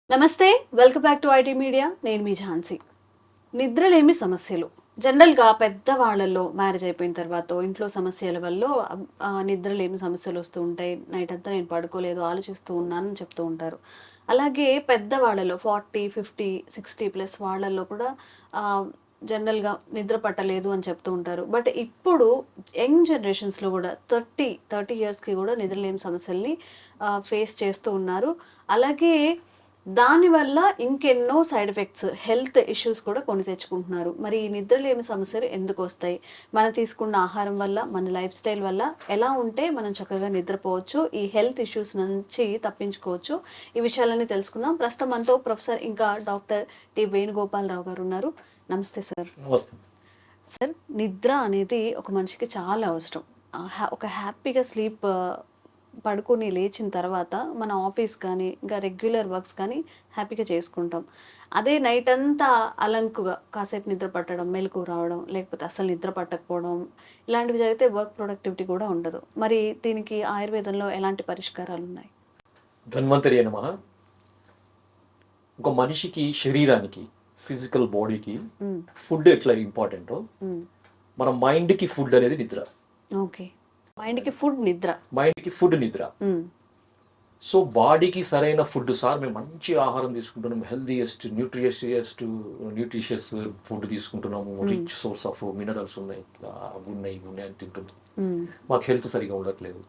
నమస్తే, welcome back to IT media. నేను మీ ఝాన్సీ. నిద్రలేమి సమస్యలు జనరల్గా పెద్దవాళ్ళల్లో మ్యారేజ్ అయిపోయిన తర్వాత ఇంట్లో సమస్యల వల్ల నిద్రలేమి సమస్యలు వస్తూ ఉంటాయి. నైట్ అంతా నేను పడుకోలేదు, ఆలోచిస్తూ ఉన్నానని చెప్తూ ఉంటారు. అలాగే పెద్దవాళ్ళలో 40, 50, 60+ వాళ్ళల్లో కూడా జనరల్గా నిద్ర పట్టలేదు అని చెప్తూ ఉంటారు. బట్ ఇప్పుడు యంగ్ జనరేషన్స్లో కూడా 30 ఇయర్స్కి కూడా నిద్రలేమి సమస్యల్ని ఫేస్ చేస్తూ ఉన్నారు. అలాగే దానివల్ల ఇంకెన్నో సైడ్ ఎఫెక్ట్స్, హెల్త్ ఇష్యూస్ కూడా కొని తెచ్చుకుంటున్నారు. మరి ఈ నిద్రలేమి సమస్యలు ఎందుకు వస్తాయి? మనం తీసుకున్న ఆహారం వల్ల, మన లైఫ్ స్టైల్ వల్ల ఎలా ఉంటే మనం చక్కగా నిద్రపోవచ్చు, ఈ హెల్త్ ఇష్యూస్ నుంచి తప్పించుకోవచ్చు. ఈ విషయాలన్నీ తెలుసుకుందాం. ప్రస్తుతం మనతో ప్రొఫెసర్ ఇంకా డాక్టర్ టి వేణుగోపాలరావు గారు ఉన్నారు. నమస్తే సార్. నమస్తే సార్, నిద్ర అనేది ఒక మనిషికి చాలా అవసరం. ఒక హ్యాపీగా స్లీప్ పడుకొని లేచిన తర్వాత మన ఆఫీస్ కానీ ఇంకా రెగ్యులర్ వర్క్స్ కానీ హ్యాపీగా చేసుకుంటాం. అదే నైట్ అంతా అలంకుగా కాసేపు నిద్ర పట్టడం, మెలకు రావడం, లేకపోతే అసలు నిద్ర పట్టకపోవడం, ఇలాంటివి జరిగితే వర్క్ ప్రొడక్టివిటీ కూడా ఉండదు. మరి దీనికి ఆయుర్వేదంలో ఎలాంటి పరిష్కారాలు ఉన్నాయి? ధన్వంతరి నమః. ఒక మనిషికి శరీరానికి, ఫిజికల్ బాడీకి ఫుడ్ ఎట్లా ఇంపార్టెంటో మన మైండ్కి ఫుడ్ అనేది నిద్ర. ఓకే, మైండ్కి ఫుడ్ నిద్ర, మైండ్కి ఫుడ్ నిద్ర. సో బాడీకి సరైన ఫుడ్, సార్ మేము మంచి ఆహారం తీసుకుంటున్నాము, హెల్దీయెస్ట్ న్యూట్రిషియస్ ఫుడ్ తీసుకుంటున్నాము, రిచ్ సోర్స్ ఆఫ్ మినరల్స్ ఉన్నాయి, అవి ఉన్నాయి అని తింటున్నాం, మాకు హెల్త్ సరిగా ఉండట్లేదు.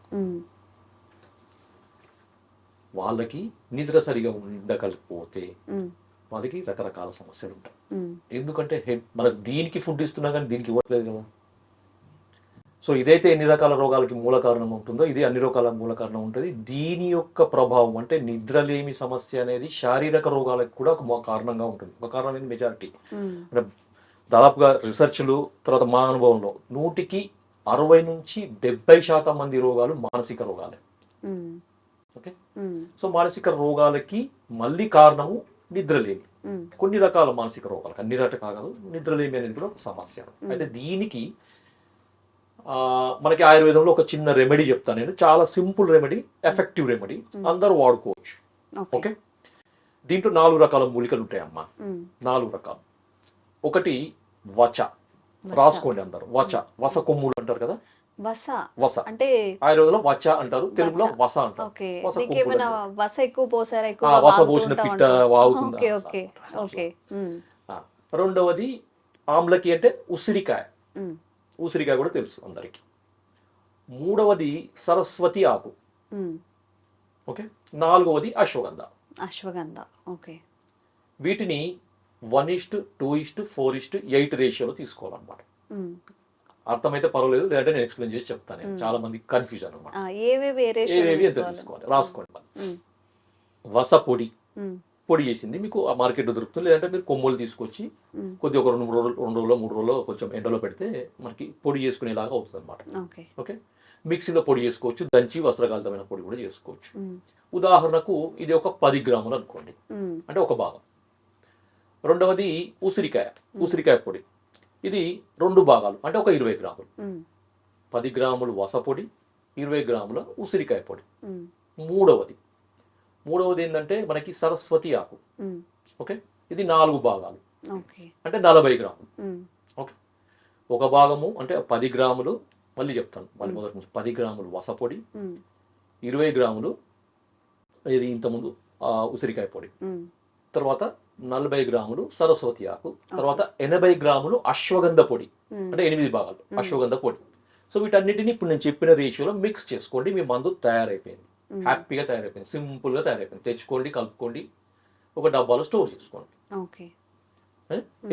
వాళ్ళకి నిద్ర సరిగా ఉండకపోతే వాళ్ళకి రకరకాల సమస్యలు ఉంటాయి. ఎందుకంటే మనకు దీనికి ఫుడ్ ఇస్తున్నా కానీ దీనికి ఇవ్వట్లేదు కదా. సో ఇదైతే ఎన్ని రకాల రోగాలకి మూల కారణం ఉంటుందో ఇది అన్ని రకాల మూల కారణం ఉంటుంది. దీని యొక్క ప్రభావం అంటే నిద్రలేమి సమస్య అనేది శారీరక రోగాలకు కూడా ఒక కారణంగా ఉంటుంది. ఒక కారణం అనేది మెజారిటీ అంటే దాదాపుగా రీసెర్చ్లు తర్వాత మా అనుభవంలో 100కి 60 నుంచి 70% మంది రోగాలు మానసిక రోగాలే. ఓకే, సో మానసిక రోగాలకి మళ్ళీ కారణము నిద్రలేమి. కొన్ని రకాల మానసిక రోగాలకు, అన్ని రకాలు కాదు, నిద్రలేమి అనేది కూడా ఒక సమస్య. అయితే దీనికి మనకి ఆయుర్వేదంలో ఒక చిన్న రెమెడీ చెప్తాను నేను. చాలా సింపుల్ రెమెడీ, ఎఫెక్టివ్ రెమెడీ, అందరూ వాడుకోవచ్చు. ఓకే, దీంట్లో 4 రకాల మూలికలు ఉంటాయమ్మా. 4 రకాలు. ఒకటి వచ, రాసుకోండి అందరు. వస కొమ్ములు అంటారు కదా, వస అంటే ఆయుర్వేదంలో వచ అంటారు, తెలుగులో వస అంటారు. వస పోసిన పిట్ట వాగుతుంది. రెండవది ఆమ్లకి అంటే ఉసిరికాయ, ఉసిరికాయ కూడా తెలుసు అందరికి. మూడవది సరస్వతి ఆకు. ఓకే, 4వది అశ్వగంధ. ఓకే, వీటిని 1:2:4:8 రేషియోలో తీసుకోవాలన్నమాట. అర్థమైతే పర్వాలేదు, లేదంటే నేను ఎక్స్ప్లెయిన్ చేసి చెప్తాను. చాలా మంది కన్ఫ్యూజన్ అనమాట. ఏవేవి ఎంత తీసుకోవాలి రాసుకోండి. వస పొడి చేసింది మీకు ఆ మార్కెట్లో దొరుకుతుంది, లేదంటే మీరు కొమ్ములు తీసుకొచ్చి కొద్దిగా ఒక 2 రోజులు 3 రోజుల్లో కొంచెం ఎండలో పెడితే మనకి పొడి చేసుకునేలాగా అవుతుంది అనమాట. ఓకే, మిక్సీలో పొడి చేసుకోవచ్చు, దంచి వస్త్రకాలితమైన పొడి కూడా చేసుకోవచ్చు. ఉదాహరణకు ఇది ఒక 10 గ్రాములు అనుకోండి, అంటే ఒక భాగం. రెండవది ఉసిరికాయ పొడి, ఇది 2 భాగాలు, అంటే ఒక 20 గ్రాములు. 10 గ్రాములు వస పొడి, 20 గ్రాముల ఉసిరికాయ పొడి. మూడవది ఏంటంటే మనకి సరస్వతి ఆకు. ఓకే, ఇది 4 భాగాలు, అంటే 40 గ్రాములు. ఓకే, ఒక భాగము అంటే 10 గ్రాములు, మళ్ళీ చెప్తాను మళ్ళీ మొదటి నుంచి. 10 గ్రాములు వసపొడి, 20 గ్రాములు ఇది ఇంతకుముందు ఉసిరికాయ పొడి, తర్వాత 40 గ్రాములు సరస్వతి ఆకు, తర్వాత 80 గ్రాములు అశ్వగంధ పొడి, అంటే 8 భాగాలు అశ్వగంధ పొడి. సో వీటన్నిటిని ఇప్పుడు నేను చెప్పిన రేషియోలో మిక్స్ చేసుకోండి. మీ మందు తయారైపోయింది, హ్యాపీగా తయారైపోయింది, సింపుల్గా తయారైపోయింది. తెచ్చుకోండి, కలుపుకోండి, ఒక డబ్బాలో స్టోర్ చేసుకోండి.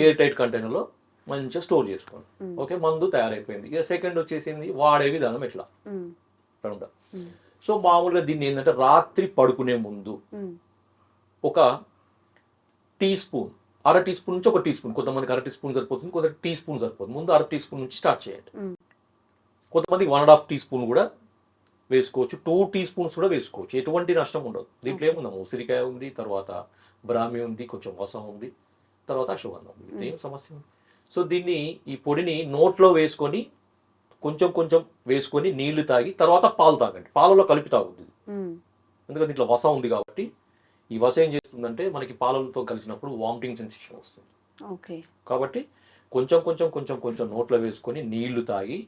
ఎయిర్ టైట్ కంటైనర్లో మంచిగా స్టోర్ చేసుకోండి. ఓకే, మందు తయారైపోయింది. ఇక సెకండ్ వచ్చేసింది వాడే విధానం ఎట్లా. సో మామూలుగా దీన్ని ఏంటంటే రాత్రి పడుకునే ముందు ఒక టీ స్పూన్, 1/2 టీ స్పూన్ నుంచి 1 టీ స్పూన్, కొంతమందికి 1/2 టీ స్పూన్ సరిపోతుంది, కొంతమంది టీ స్పూన్ సరిపోతుంది. ముందు 1/2 టీ స్పూన్ నుంచి స్టార్ట్ చేయండి. కొంతమందికి 1.5 టీ స్పూన్ కూడా వేసుకోవచ్చు, 2 టీ స్పూన్స్ కూడా వేసుకోవచ్చు. ఎటువంటి నష్టం ఉండదు. దీంట్లో ఏముందమ్మా, ఉసిరికాయ ఉంది, తర్వాత బ్రాహ్మి ఉంది, కొంచెం వసం ఉంది, తర్వాత అశ్వగంధం ఉంది, ఏం సమస్య ఉంది. సో దీన్ని, ఈ పొడిని నోట్లో వేసుకొని కొంచెం వేసుకొని నీళ్లు తాగి తర్వాత పాలు తాగండి. పాలలో కలిపి తాగుద్ది, ఎందుకంటే దీంట్లో వసం ఉంది కాబట్టి ఈ వస ఏం చేస్తుందంటే మనకి పాలతో కలిసినప్పుడు వామిటింగ్ సెన్సేషన్ వస్తుంది. ఓకే. కాబట్టి కొంచెం కొంచెం కొంచెం కొంచెం నోట్లో వేసుకొని నీళ్లు తాగి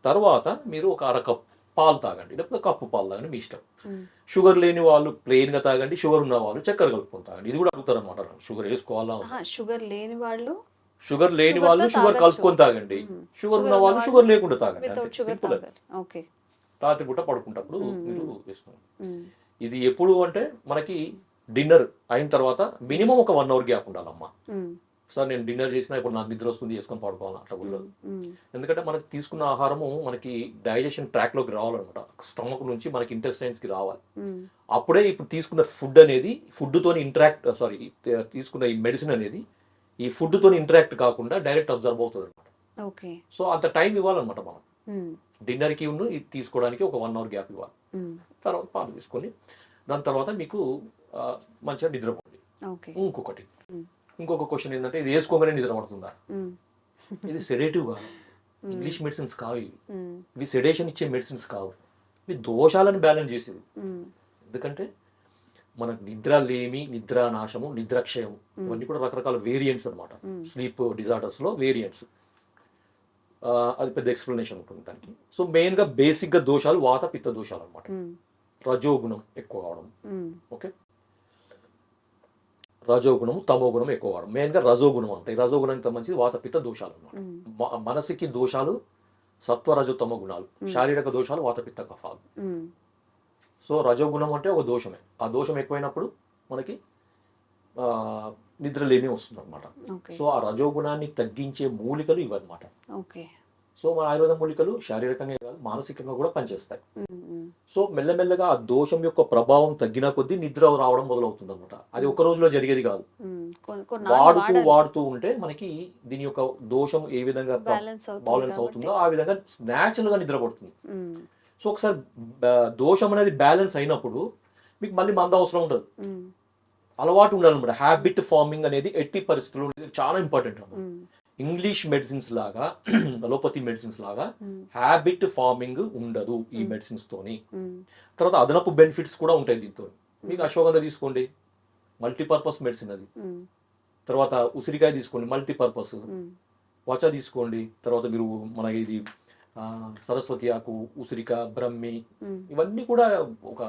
తర్వాత మీరు ఒక అరకప్పు పాలు తాగండి, లేకపోతే కప్పు పాలు తాగండి, మీ ఇష్టం. షుగర్ లేని వాళ్ళు ప్లెయిన్గా తాగండి, షుగర్ ఉన్న వాళ్ళు చక్కెర కలుపుకొని తాగండి. ఇది కూడా అడుగుతారు అనమాట, షుగర్ వేసుకోవాలా? షుగర్ లేని వాళ్ళు షుగర్ కలుపుకొని తాగండి, షుగర్ ఉన్న వాళ్ళు షుగర్ లేకుండా తాగండి. సింపుల్. ఓకే. రాత్రి పూట పడుకుంటప్పుడు మీరు వేసుకోండి. ఇది ఎప్పుడు అంటే మనకి డిన్నర్ అయిన తర్వాత మినిమం ఒక 1 అవర్ గ్యాప్ ఉండాలమ్మా. సార్ నేను డిన్నర్ చేసినా ఇప్పుడు నాకు నిద్ర వస్తుంది చేసుకొని పడుకోవాలి అట్లా ఉండదు. ఎందుకంటే మనకి తీసుకున్న ఆహారము మనకి డైజెషన్ ట్రాక్లోకి రావాలన్నమాట, స్టమక్ నుంచి మనకి ఇంటెస్టైన్స్కి రావాలి. అప్పుడే ఇప్పుడు తీసుకున్న ఫుడ్ అనేది తీసుకున్న ఈ మెడిసిన్ అనేది ఈ ఫుడ్తో ఇంటరాక్ట్ కాకుండా డైరెక్ట్ అబ్జర్వ్ అవుతుంది అనమాట. సో అంత టైం ఇవ్వాలన్నమాట మనం. డిన్నర్కి ఇది తీసుకోవడానికి ఒక 1 అవర్ గ్యాప్ ఇవ్వాలి. తర్వాత పాలు తీసుకొని దాని తర్వాత మీకు మంచిగా నిద్రపోండి. ఇంకొక క్వశ్చన్ ఏంటంటే, ఇది వేసుకోగానే నిద్ర పడుతుందా? ఇది సెడేటివ్ కాదు, ఇంగ్లీష్ మెడిసిన్స్ కావు ఇవి సెడేషన్ ఇచ్చే మెడిసిన్స్ కావు, ఇవి దోషాలను బ్యాలెన్స్ చేసేది. ఎందుకంటే మనకు నిద్ర లేమి, నిద్రా నాశము, నిద్రక్షయం ఇవన్నీ కూడా రకరకాల వేరియంట్స్ అనమాట. స్లీప్ డిజార్డర్స్లో వేరియంట్స్, అది పెద్ద ఎక్స్ప్లెనేషన్ ఉంటుంది దానికి. సో మెయిన్గా బేసిక్గా దోషాలు వాత పిత్త దోషాలు అనమాట. రజోగుణం ఎక్కువ కావడం, ఓకే, రజోగుణము తమోగుణం ఎక్కువ కావడం. మెయిన్గా రజోగుణం అంటే రజోగుణానికి సంబంధించి వాత పిత్త దోషాలు అనమాట. మనసుకి దోషాలు సత్వ రజో తమ గుణాలు, శారీరక దోషాలు వాత పిత్త కఫాలు. సో రజోగుణం అంటే ఒక దోషమే, ఆ దోషం ఎక్కువైనప్పుడు మనకి నిద్రలేమి వస్తుంది అనమాట. సో ఆ రజోగుణాన్ని తగ్గించే మూలికలు ఇవన్నమాట. సో మన ఆయుర్వేద మూలికలు శారీరకంగా కాదు మానసికంగా కూడా పనిచేస్తాయి. సో మెల్లమెల్లగా ఆ దోషం యొక్క ప్రభావం తగ్గిన కొద్దీ నిద్ర రావడం మొదలవుతుంది అనమాట. అది ఒక రోజులో జరిగేది కాదు, వాడుతూ ఉంటే మనకి దీని యొక్క దోషం ఏ విధంగా బ్యాలెన్స్ అవుతుందో ఆ విధంగా న్యాచురల్ గా నిద్ర పడుతుంది. సో ఒకసారి దోషం అనేది బ్యాలెన్స్ అయినప్పుడు మీకు మళ్ళీ మంద అవసరం ఉండదు, అలవాటు ఉండాలన్నమాట. హ్యాబిట్ ఫార్మింగ్ అనేది ఎట్టి పరిస్థితుల్లో చాలా ఇంపార్టెంట్ అన్నమాట. ఇంగ్లీష్ మెడిసిన్స్ లాగా అలోపతి మెడిసిన్స్ లాగా హ్యాబిట్ ఫార్మింగ్ ఉండదు ఈ మెడిసిన్స్ తోని. తర్వాత అదనపు బెనిఫిట్స్ కూడా ఉంటాయి దీంతో. మీకు అశ్వగంధ తీసుకోండి, మల్టీపర్పస్ మెడిసిన్ అది. తర్వాత ఉసిరికాయ తీసుకోండి, మల్టీపర్పస్. వచ తీసుకోండి, తర్వాత మీరు మన ఇది సరస్వతి ఆకు, ఉసిరిక, బ్రహ్మి, ఇవన్నీ కూడా ఒక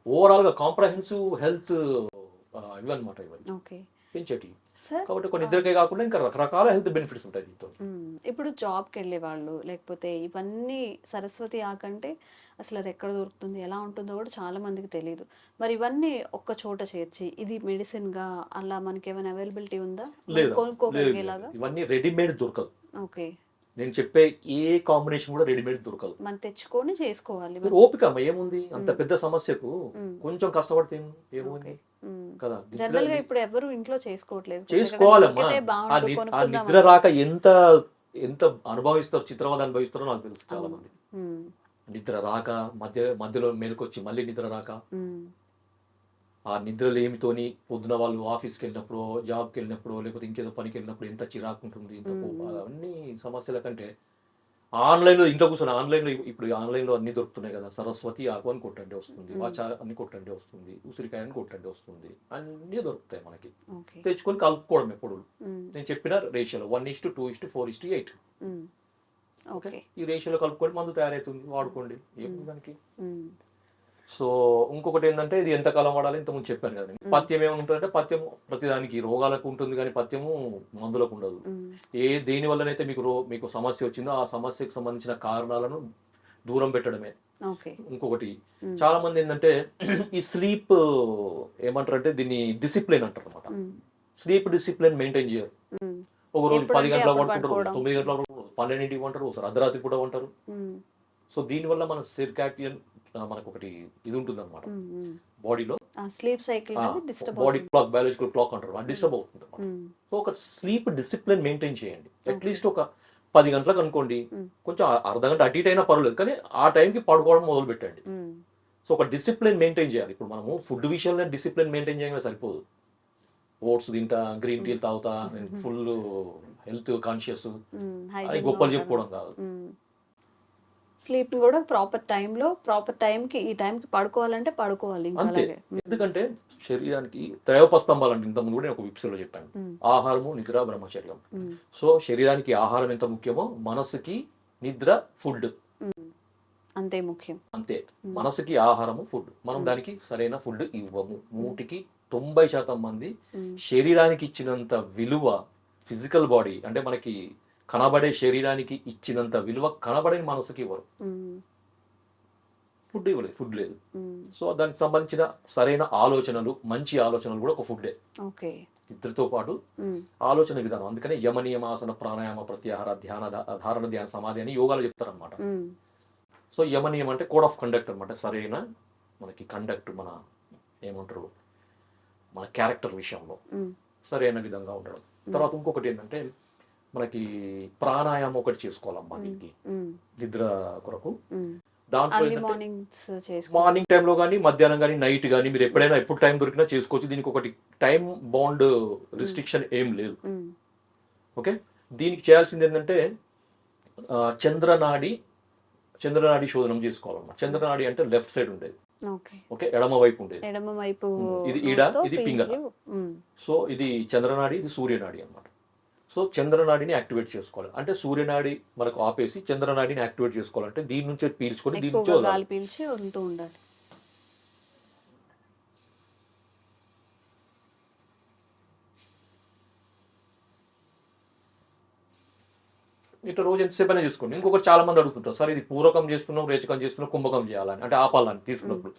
ఓవరాల్ గా కాంప్రహెన్సివ్ హెల్త్ ఇవన్నమాట, ఇవన్నీ పెంచేటి. కాబట్టి కొన్ని ఇద్దరికే కాకుండా ఇంకా రకరకాల హెల్త్ బెనిఫిట్స్ ఉంటాయి దీంతో. ఇప్పుడు జాబ్కి వెళ్ళే వాళ్ళు లేకపోతే ఇవన్నీ సరస్వతి ఆకంటే అసలు అది ఎక్కడ దొరుకుతుంది, ఎలా ఉంటుందో కూడా చాలా మందికి తెలియదు. మరి ఇవన్నీ ఒక్క చోట చేర్చి ఇది మెడిసిన్ గా అలా మనకి ఏమైనా అవైలబిలిటీ ఉందా కొనుక్కోగలిగేలాగా? ఇవన్నీ రెడీమేడ్ దొరకదు. ఓకే. నేను చెప్పే ఏ కాంబినేషన్ కూడా రెడీమేడ్ దొరకదు, మనం తెచ్చుకొని చేసుకోవాలి. ఓపిక ఏముంది, అంత పెద్ద సమస్యకు కొంచెం కష్టపడితే ఏముంది కదా. జనరల్ గా ఇప్పుడు ఎవరు ఇంట్లో చేసుకోవట్లేదు, చేసుకోవాలమ్మా. ఆ నిద్ర రాక ఎంత ఎంత అనుభవిస్తారు, చిత్రవద అనుభవిస్తారో నాకు తెలుసు చాలా మంది. నిద్ర రాక మధ్యలో మేలుకొచ్చి మళ్ళీ నిద్ర రాక, ఆ నిద్రలేమితోని పొద్దున వాళ్ళు ఆఫీస్కి వెళ్ళినప్పుడు, జాబ్కి వెళ్ళినప్పుడు, లేకపోతే ఇంకేదో పనికి వెళ్ళినప్పుడు ఎంత చిరాకు ఉంటుంది, ఎంత అన్ని సమస్యల కంటే ఆన్లైన్లో ఇంట్లో కూర్చొని ఇప్పుడు ఆన్లైన్లో అన్ని దొరుకుతున్నాయి కదా. సరస్వతి ఆకు అని కొట్టండి వస్తుంది, వాచ అని కొట్టండి వస్తుంది, ఉసిరికాయ అని కొట్టండి వస్తుంది, అన్నీ దొరుకుతాయి మనకి. తెచ్చుకొని కలుపుకోవడం ఎప్పుడు నేను చెప్పిన రేషియోలో 1:2:4:8. ఓకే, ఈ రేషియోలో కలుపుకొని మందు తయారవుతుంది, వాడుకోండి, ఏముంది దానికి. సో ఇంకొకటి ఏంటంటే ఇది ఎంతకాలం వాడాలి, ఇంతకుముందు చెప్పాను కదా. పథ్యం ఏముంటుందంటే పథ్యము ప్రతిదానికి రోగాలకు ఉంటుంది కానీ పథ్యము మందులకు ఉండదు. దేని వల్లనైతే మీకు సమస్య వచ్చిందో ఆ సమస్యకు సంబంధించిన కారణాలను దూరం పెట్టడమే. ఇంకొకటి చాలా మంది ఏంటంటే ఈ స్లీప్ ఏమంటారంటే దీన్ని డిసిప్లిన్ అంటారు అనమాట. స్లీప్ డిసిప్లిన్ మెయింటైన్ చేయరు. ఒక రోజు 10 గంటలకు పడుకుంటారు, 9 గంటలకు, 12ంటికి ఉంటారు, ఒకసారి అర్ధరాత్రి కూడా ఉంటారు. సో దీనివల్ల మన సిర్కాడియన్ మనకు ఒకటి ఇది ఉంటుంది అనమాట బాడీలో, sleep cycle body clock, biological clock అంటారు, అది డిస్టర్బ్ అవుతుంది అనమాట. సో ఒక స్లీప్ డిసిప్లిన్ మెయింటైన్ చేయండి. అట్లీస్ట్ ఒక 10 గంటలకు అనుకోండి, కొంచెం అర్ధగంట అటు ఇటు అయినా పర్వాలేదు, కానీ ఆ టైంకి పడుకోవడం మొదలు పెట్టండి. సో ఒక డిసిప్లిన్ మెయింటైన్ చేయాలి. ఇప్పుడు మనము ఫుడ్ విషయంలో డిసిప్లిన్ మెయింటైన్ చేయగా సరిపోదు. ఓట్స్ తింటా, గ్రీన్ టీలు తాగుతా, ఫుల్ హెల్త్ కాన్షియస్, అది గొప్పలు చెప్పుకోవడం కాదు. స్లీప్ కూడా ప్రాపర్ టైంలో ప్రాపర్ టైంకి ఈ టైంకి పడుకోవాలంటే పడుకోవాలి ఇంకా అంతే. అలాగే. ఎందుకంటే శరీరానికి త్రయోపస్తంభాలు అంటే ఇంతకుముందు కూడా నేను ఒక ఎపిసోడ్లో చెప్పాను. ఆహారము, నిద్ర, బ్రహ్మచర్యం. సో శరీరానికి ఆహారం ఎంత ముఖ్యమో మనసుకి నిద్ర, ఫుడ్ అంతే ముఖ్యం. అంతే. మనసుకి ఆహారము, ఫుడ్. మనం దానికి సరైన ఫుడ్ ఇవ్వము. 90% మంది శరీరానికి ఇచ్చినంత విలువ ఫిజికల్ బాడీ అంటే మనకి కనబడే శరీరానికి ఇచ్చినంత విలువ కనబడని మనసుకి ఇవ్వరు. ఫుడ్ ఇవ్వలేదు, ఫుడ్ లేదు. సో దానికి సంబంధించిన సరైన ఆలోచనలు, మంచి ఆలోచనలు కూడా ఒక ఫుడ్డే. ఓకే. నిద్రతో పాటు ఆలోచన విధానం. అందుకనే యమ నియమాసన ప్రాణాయామ ప్రత్యాహార ధ్యాన ధారణ ధ్యాన సమాధి అని యోగాలు చెప్తారనమాట. సో యమ నియమం అంటే కోడ్ ఆఫ్ కండక్ట్ అనమాట. సరైన మనకి కండక్ట్, మన ఏమంటారు, మన క్యారెక్టర్ విషయంలో సరైన విధంగా ఉండడం. తర్వాత ఇంకొకటి ఏంటంటే మనకి ప్రాణాయామం ఒకటి చేసుకోవాలమ్మా దీనికి నిద్ర కొరకు. దాంట్లో మార్నింగ్ టైంలో కానీ మధ్యాహ్నం కానీ నైట్ కానీ మీరు ఎప్పుడైనా ఎప్పుడు టైం దొరికినా చేసుకోవచ్చు. దీనికి ఒకటి టైం బౌండ్ రిస్ట్రిక్షన్ ఏం లేదు. ఓకే. దీనికి చేయాల్సింది ఏంటంటే చంద్రనాడి శోధనం చేసుకోవాలన్నమాట. చంద్రనాడి అంటే లెఫ్ట్ సైడ్ ఉండేది. ఓకే. ఎడమ వైపు ఉండేది. ఇది ఈడ, ఇది పింగళ. సో ఇది చంద్రనాడి, ఇది సూర్యనాడి అన్నమాట. సో చంద్రనాడిని యాక్టివేట్ చేసుకోవాలి అంటే సూర్యనాడి మనకు ఆపేసి చంద్రనాడిని యాక్టివేట్ చేసుకోవాలంటే దీని నుంచే పీల్చుకొని దీని నుంచి గాలి పీల్చి వదులుతూ ఉండాలి. ఇట్లా రోజు ఎంతసేపు అయినా చేసుకోండి. ఇంకొకటి చాలా మంది అడుగుతుంటారు, సార్ ఇది పూరకం చేస్తున్నాం, రేచకం చేస్తున్నాం, కుంభకం చేయాలని అంటే ఆపాలని తీసుకున్నప్పుడు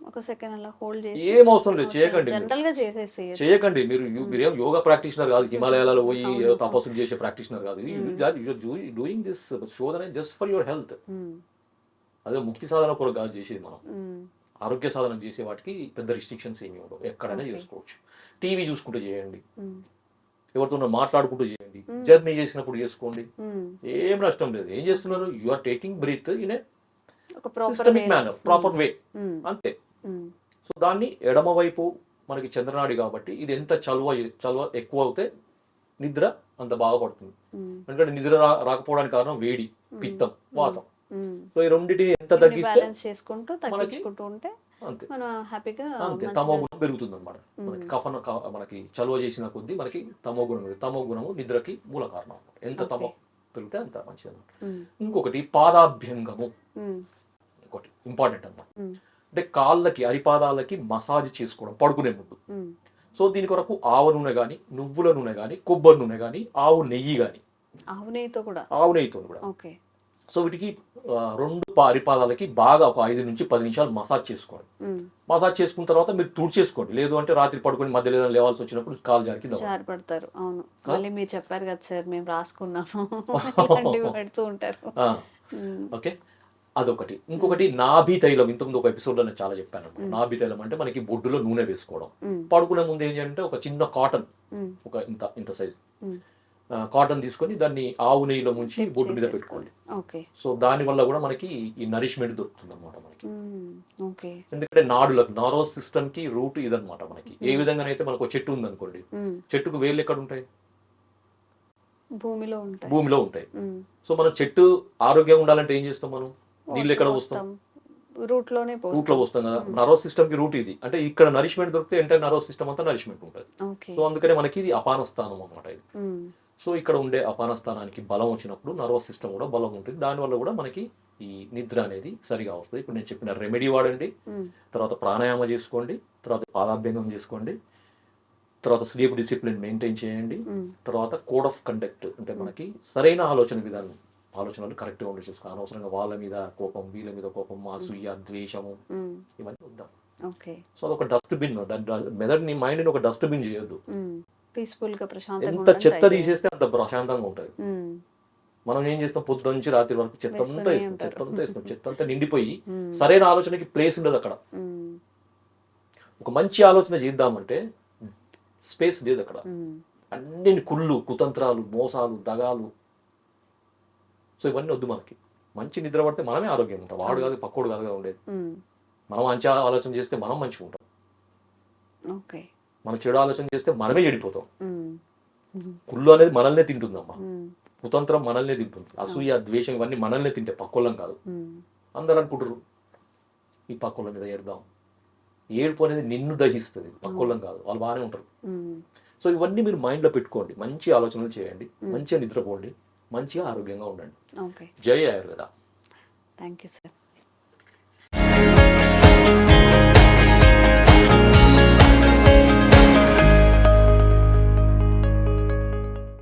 ఒక సెకండ్ అలా హోల్డ్ చేసి ఏం అవసరం లేదు, చేయకండి. జనరల్ గా చేసేసి చేయకండి. మీరేం యోగా ప్రాక్టీషనర్ కాదు, హిమాలయాలలో పోయి తపస్సులు చేసే ప్రాక్టీషనర్ కాదు. డూయింగ్ దిస్ శోధన జస్ట్ ఫర్ యువర్ హెల్త్. అదే ముక్తి సాధన కొరకు కాదు చేసేది. మనం ఆరోగ్య సాధన చేసే వాటికి పెద్ద రిస్ట్రిక్షన్స్ ఏమి ఉండవు, ఎక్కడైనా చేసుకోవచ్చు. టీవీ చూసుకుంటూ చేయండి, ఎవరితో మాట్లాడుకుంటూ చేయండి, జర్నీ చేసినప్పుడు చేసుకోండి, ఏం నష్టం లేదు. ఏం చేస్తున్నారు, you are taking breath in a systemic manner, proper way, అంతే. సో దాన్ని ఎడమ వైపు మనకి చంద్రనాడి కాబట్టి ఇది ఎంత చలువ ఎక్కువ అవుతే నిద్ర అంత బాగా పడుతుంది. ఎందుకంటే నిద్ర రాకపోవడానికి కారణం వేడి, పిత్తం, వాతం. సో ఈ రెండింటిని ఎంత తగ్గిస్తే అంతే అంతే తమో గుణం పెరుగుతుంది అనమాట. మనకి మనకి చలువ చేసిన కొద్దీ మనకి తమో గుణం పెరుగుతుంది. తమో గుణము నిద్రకి మూల కారణం అనమాట. ఎంత తమో పెరిగితే అంత మంచిది అనమాట. ఇంకొకటి పాదాభ్యంగము, ఒకటి ఇంపార్టెంట్ అనమాట. అంటే కాళ్ళకి, అరిపాదాలకి మసాజ్ చేసుకోవడం పడుకునే ముందు. సో దీని కొరకు ఆవ నూనె కానీ, నువ్వుల నూనె కానీ, కొబ్బరి నూనె కానీ, ఆవు నెయ్యి కానీ, ఆవు నెయ్యితో కూడా. సో వీటికి రెండు అరిపాదాలకి బాగా ఒక 5 నుంచి 10 నిమిషాలు మసాజ్ చేసుకోండి. మసాజ్ చేసుకున్న తర్వాత మీరు తుడిచేసుకోండి. లేదు అంటే రాత్రి పడుకొని మధ్యలో లేవాల్సి వచ్చినప్పుడు కాలు జారిపడతారు. అవును, మళ్ళీ మీరు చెప్పారు కదా సార్, మేము రాసుకున్నాము. పెడుతూ ఉంటారు. ఓకే, అదొకటి. ఇంకొకటి నాభి తైలం. ఇంతకుముందు ఒక ఎపిసోడ్లో నేను చాలా చెప్పాను. నాభి తైలం అంటే మనకి బొడ్డులో నూనె వేసుకోవడం. పడుకునే ముందు ఏం చేయాలంటే ఒక చిన్న కాటన్, ఒక ఇంత సైజ్ కాటన్ తీసుకొని దాన్ని ఆవు నెయ్యిలో ముంచి బొడ్డు మీద పెట్టుకోండి. సో దాని వల్ల కూడా మనకి ఈ నరిష్మెంట్ దొరుకుతుంది అనమాట మనకి. ఎందుకంటే నర్వస్ సిస్టమ్ కి రూట్ ఇదనమాట. మనకి ఏ విధంగానైతే మనకు చెట్టు ఉంది అనుకోండి, చెట్టుకు వేళ్ళు ఎక్కడ ఉంటాయి, భూమిలో ఉంటాయి. సో మనం చెట్టు ఆరోగ్యంగా ఉండాలంటే ఏం చేస్తాం, మనం నీళ్ళు ఎక్కడ వస్తాం, రూట్ లో వస్తాం కదా. నర్వస్ సిస్టమ్ కి రూట్ ఇది. అంటే ఇక్కడ నరిష్మెంట్ దొరికితే ఎంటైర్ నర్వస్ సిస్టమ్ అంతా నరిష్మెంట్ ఉంటుంది. సో అందుకనే మనకి ఇది అపాన స్థానం అనమాట ఇది. సో ఇక్కడ ఉండే అపాన స్థానానికి బలం వచ్చినప్పుడు నర్వస్ సిస్టమ్ కూడా బలం ఉంటుంది. దానివల్ల కూడా మనకి ఈ నిద్ర అనేది సరిగా వస్తుంది. ఇప్పుడు నేను చెప్పిన రెమెడీ వాడండి, తర్వాత ప్రాణాయామ చేసుకోండి, తర్వాత పాదాభ్యంగం చేసుకోండి, తర్వాత స్లీప్ డిసిప్లిన్ మెయింటైన్ చేయండి, తర్వాత కోడ్ ఆఫ్ కండక్ట్ అంటే మనకి సరైన ఆలోచనలు కరెక్ట్గా ఉండి చూసుకోవాలి. అనవసరంగా వాళ్ళ మీద కోపం, వీళ్ళ మీద కోపం, అసూయ, ద్వేషము ఇవన్నీ వద్దాం. సో అదొక డస్ట్బిన్. మెదడుని, మైండ్ని ఒక డస్ట్బిన్ చేయొద్దు. పీస్ఫుల్ గా ప్రశాంతంగా ఎంత చెత్త తీసేస్తే అంత ప్రశాంతంగా ఉంటుంది. మనం ఏం చేస్తాం, పొద్దు నుంచి రాత్రి వరకు చెత్త అంతా నిండిపోయి సరైన ఆలోచనకి ప్లేస్ ఉండదు అక్కడ. ఒక మంచి ఆలోచన చేద్దామంటే స్పేస్ లేదు అక్కడ. అన్ని కుళ్ళు, కుతంత్రాలు, మోసాలు, దగాలు. సో ఇవన్నీ వద్దు మనకి. మంచి నిద్ర పడితే మనమే ఆరోగ్యం ఉంటాం, వాడు కాదు, పక్కోడు కాదుగా ఉండేది. మనం మంచి ఆలోచన చేస్తే మనం మంచిగా ఉంటాం. మనం చెడు ఆలోచన చేస్తే మనమే చెడిపోతాం. కుళ్ళు అనేది మనల్నే తింటుందమ్మా. కుతంత్రం మనల్నే తింటుంది, అసూయ ద్వేషం ఇవన్నీ మనల్నే తింటే పక్కోళ్ళం కాదు. అందరు అనుకుంటారు ఈ పక్కోళ్ళ మీద ఏడుదాం, ఏడుపు అనేది నిన్ను దహిస్తుంది, పక్కోళ్ళం కాదు, వాళ్ళు బాగానే ఉంటారు. సో ఇవన్నీ మీరు మైండ్లో పెట్టుకోండి, మంచి ఆలోచనలు చేయండి, మంచిగా నిద్రపోండి, మంచిగా ఆరోగ్యంగా ఉండండి. ఓకే, జై ఆయుర్వేద. Thank you sir.